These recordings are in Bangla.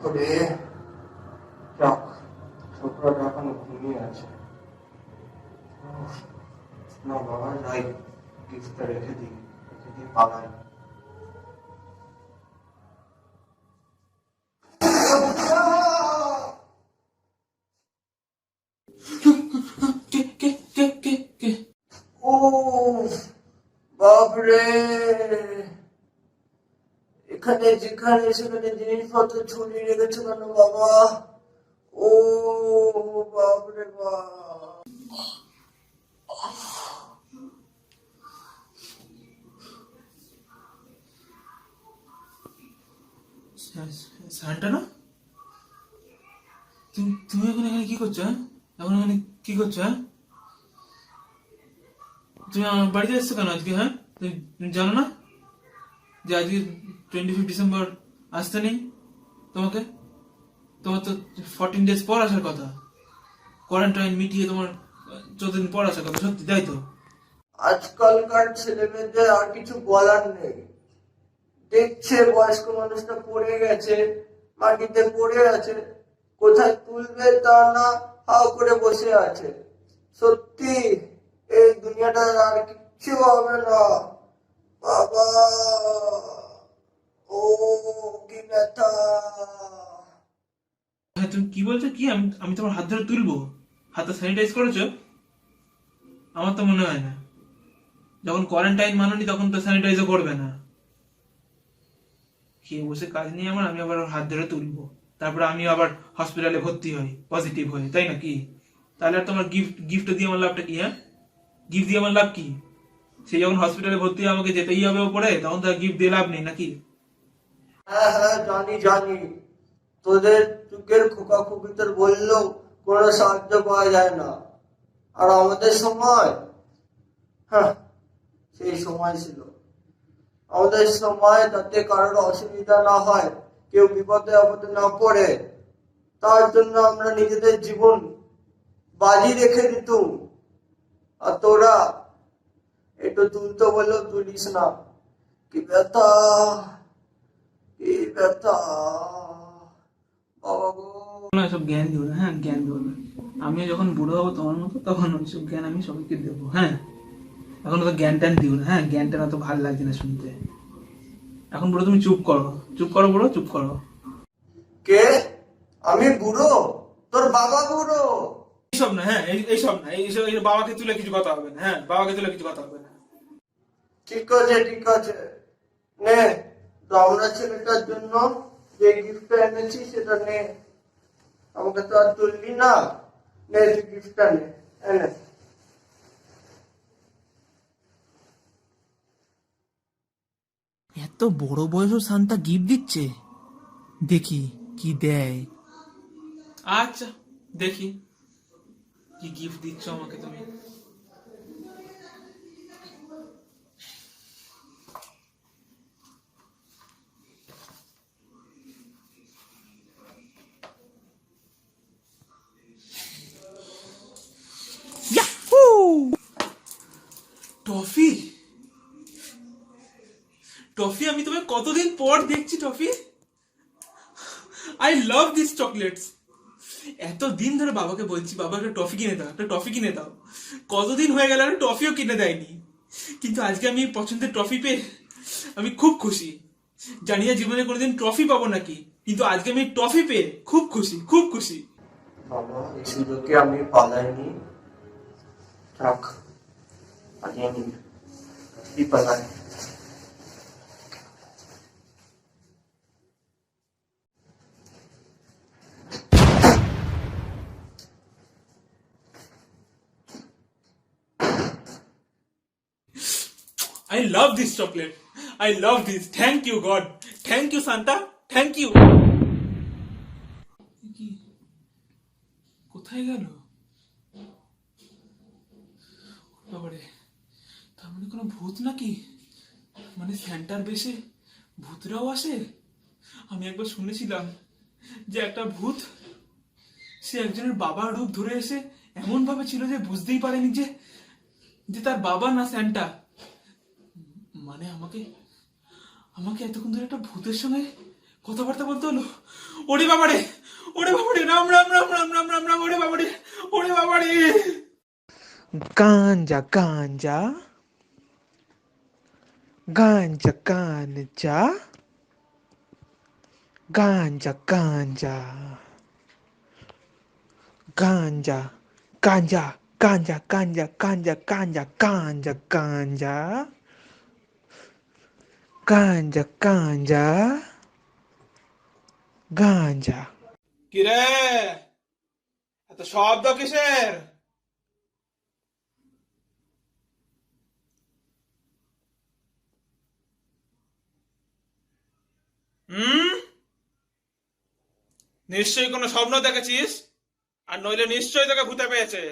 করে যাক, ছোটরা এখন ঘুমিয়ে আছে। না বাবা, যাই গিফটটা রেখে দিই পালাই। ও বাপরে, এখানে যেখানে সেখানে জিনিসপত্র ছড়িয়ে রেখেছে কেন বাবা? ও বাপরে বাপ। সান্টানা, তুমি এখন এখানে কি করছো? এখন এখানে কি করছো? তুমি আমার বাড়িতে এসছো কেন আজকে? তুমি জানো না যে আজকে 25 ডিসেম্বর আসতে নেই তোমাকে? তোমার তো 14 ডেজ পর আসার কথা, কোয়ারেন্টাইন মিটিয়ে তোমার 14 দিন পর আসার কথা। সত্যি তাই তো? আজকালকার ছেলে মেয়েদের আর কিছু বলার নেই। দেখছে বয়স্ক মানুষটা পড়ে গেছে, মাটিতে পড়ে আছে, কোথায় তুলবে তা না হাও করে বসে আছে। সত্যি এই দুনিয়াটা আর কিচ্ছু হবে না বাবা। ও কি ব্যথা! হ্যাঁ, তুমি কি বলছো? কি আমি আমি তোমার হাত ধরে তুলবো? হাতটা স্যানিটাইজ করেছো? আমার তো মনে হয় না। যখন কোয়ারেন্টাইন মানোনি তখন তো স্যানিটাইজও করবে না। খেয়ে বসে কাজ নিয়ে আমার, আমি আবার ওর হাত ধরে তুলবো, তারপর আমি আবার হসপিটালে ভর্তি হই পজিটিভ হয়ে, তাই না? কি তাহলে আর তোমার গিফট দিয়ে আমার লাভটা কি? গিফট দিয়ে আমার লাভ কি? সে যখন হসপিটালে ভর্তি হয়ে আমাকে যেতেই হবে ওপরে, তখন তো গিফট দিয়ে লাভ নেই নাকি? হ্যাঁ হ্যাঁ, জানি জানি, তোদের যুগের খোকা খুকিদের বললেও কোনো সাহায্য পাওয়া যায় না। আর আমাদের সময়, হ্যাঁ, সেই সময় ছিল। আমাদের সময় যাতে কারোর অসুবিধা না হয়, কেউ বিপদে আপদে না পড়ে, তার জন্য আমরা নিজেদের জীবন বাজি রেখে দিতুম। আর তোরা একটু তুলতে বললেও তুলিস না। কি ব্যথা, কি ব্যথা বাবা গো। এসব জ্ঞান দিও না, জ্ঞান দিও না। আমিও যখন বুড়ো হবো তোমার মতো, তখন ওইসব জ্ঞান আমি সবাইকে দেবো। এখন তো জ্ঞান ট্যান দিও না। জ্ঞান ট্যান অত ভালো লাগছে না শুনতে। এখন বুড়ো তুমি চুপ করো, চুপ করো বুড়ো, চুপ করো। কে? আমি বুড়ো? তোর বাবা বুড়ো? এইসব না, এইসব না, এই বাবাকে তুলে কিছু কথা হবে না। বাবাকে তুলে কিছু কথা হবে না। ঠিক আছে ঠিক আছে, নে, আমরা ছেলেটার জন্য যে গিফটটা এনেছি সেটা নে। আমাকে তো আর তুললি না, নে তুই গিফটটা নে, এনে। এত বড় বয়সও সান্তা গিফট দিচ্ছে, দেখি কি দেয়। আচ্ছা, দেখি কি গিফট দিচ্ছ আমাকে তুমি। টফি, টফি, আমি তোমায় কতদিন পর দেখছি toffee. I love this chocolates. এতদিন ধরে বাবাকে বলছি, বাবা একটা টফি কিনে দাও, একটা টফি কিনে দাও। কতদিন হয়ে গেল, একটা টফিও কিনে দেয়নি। কিন্তু আজকে আমি পছন্দের টফি পেয়ে আমি খুব খুশি। জানি না জীবনে কোনোদিন ট্রফি পাবো নাকি, কিন্তু আজকে আমি টফি পেয়ে খুব খুশি, খুব খুশি। বাবা, এই সুযোগে আমি পালাইনি। থাক, পালিয়ে নি, কি পালাই। I love this chocolate. I love this. Thank you, God. Thank you, Santa. Thank you. কোথায় গেল বাবারে? তার মানে কোনো ভূত নাকি? মানে স্যান্টার বেশে ভূতরাও আসে? আমি একবার শুনেছিলাম যে একটা ভূত, সে একজনের বাবার রূপ ধরে এসে এমন ভাবে ছিল যে বুঝতেই পারেনি যে যে তার বাবা না স্যান্টা। মানে আমাকে আমাকে এতক্ষণ ধরে একটা ভূতের সঙ্গে কথাবার্তা বলতে হলো। ওরে বাবারে, ওরে বাবারে, রাম রাম রাম রাম রাম রাম রাম, ওরে বাবারে, ওরে বাবারে। গাঞ্জা গাঞ্জা গাঞ্জা গাঞ্জা গাঞ্জা গাঞ্জা গাঞ্জা গাঞ্জা গাঞ্জা গাঞ্জা গাঞ্জা গাঞ্জা গাঞ্জা গাঞ্জা গাঞ্জা গাঞ্জা গাঞ্জা। কিরে, এত শব্দ কিসের? হুম, নিশ্চয়ই কোনো স্বপ্ন দেখেছিস, আর নইলে নিশ্চয়ই তোকে ভূতে পেয়েছে।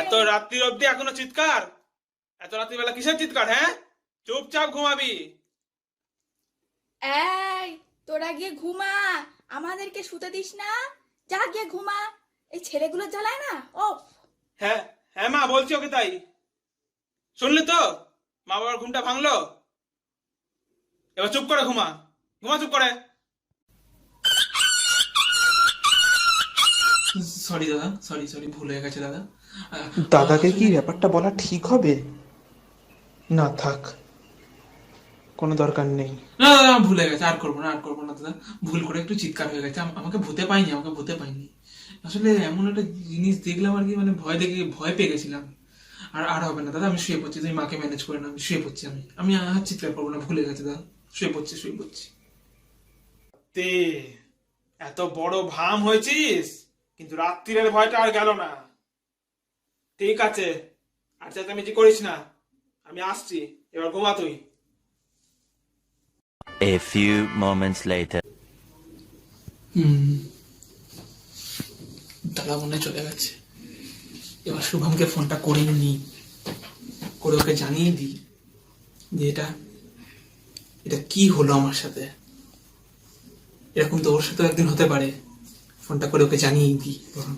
এত রাত্রির অবধি এখনো চিৎকার? এত রাত্রিবেলা কিসের চিৎকার? হ্যাঁ, চুপচাপ ঘুমাবি। এই, তোরা গিয়ে ঘুমা, আমাদেরকে শুতে দিস না। যা গিয়ে ঘুমা, এই ছেলেগুলো জ্বালায় না। ও হ্যাঁ হ্যাঁ মা, বলছি ওকে তাই। শুনলি তো, মা বাবার ঘুমটা ভাঙলো। এবার চুপ করে ঘুমা, ঘুমা চুপ করে। সরি দাদা, সরি সরি, ভুল হয়ে গেছে দাদা। দাদাকে কি ব্যাপারটা বলা ঠিক হবে? না থাক, কোনো দরকার নেই। না দাদা, ভুল হয়ে গেছে, আর করবো না, আর করবো না দাদা। ভুল করে একটু চিৎকার হয়ে গেছে। আমাকে ভূতে পাইনি, আমাকে ভূতে পাইনি। আসলে এমন একটা জিনিস দেখলাম আর কি, মানে ভয় দেখে ভয় পেয়ে গেছিলাম। আর আর হবে না দাদা, আমি শুয়ে পড়ছি। তুমি মাকে ম্যানেজ করে না, আমি শুয়ে পড়ছি। আমি আর চিৎকার করবো না, ভুলে গেছে দাদা। শুয়ে পড়ছি, শুয়ে পড়ছি। তে এত বড় ভাম হয়েছিস, কিন্তু রাত্রিরের ভয়টা আর গেল না। ঠিক আছে, আর চেঁচামেচি করিস না, আমি আসছি। এবার ঘুমা তুই। A few moments later. দাদা মনে হয় চলে গেছে। এবার শুভমকে ফোনটা করে নি, করে ওকে জানিয়ে দিই যে এটা কি হলো আমার সাথে। এরকম তো ওর সাথে একদিন হতে পারে। ফোনটা করে ওকে জানিয়ে দিই বরং।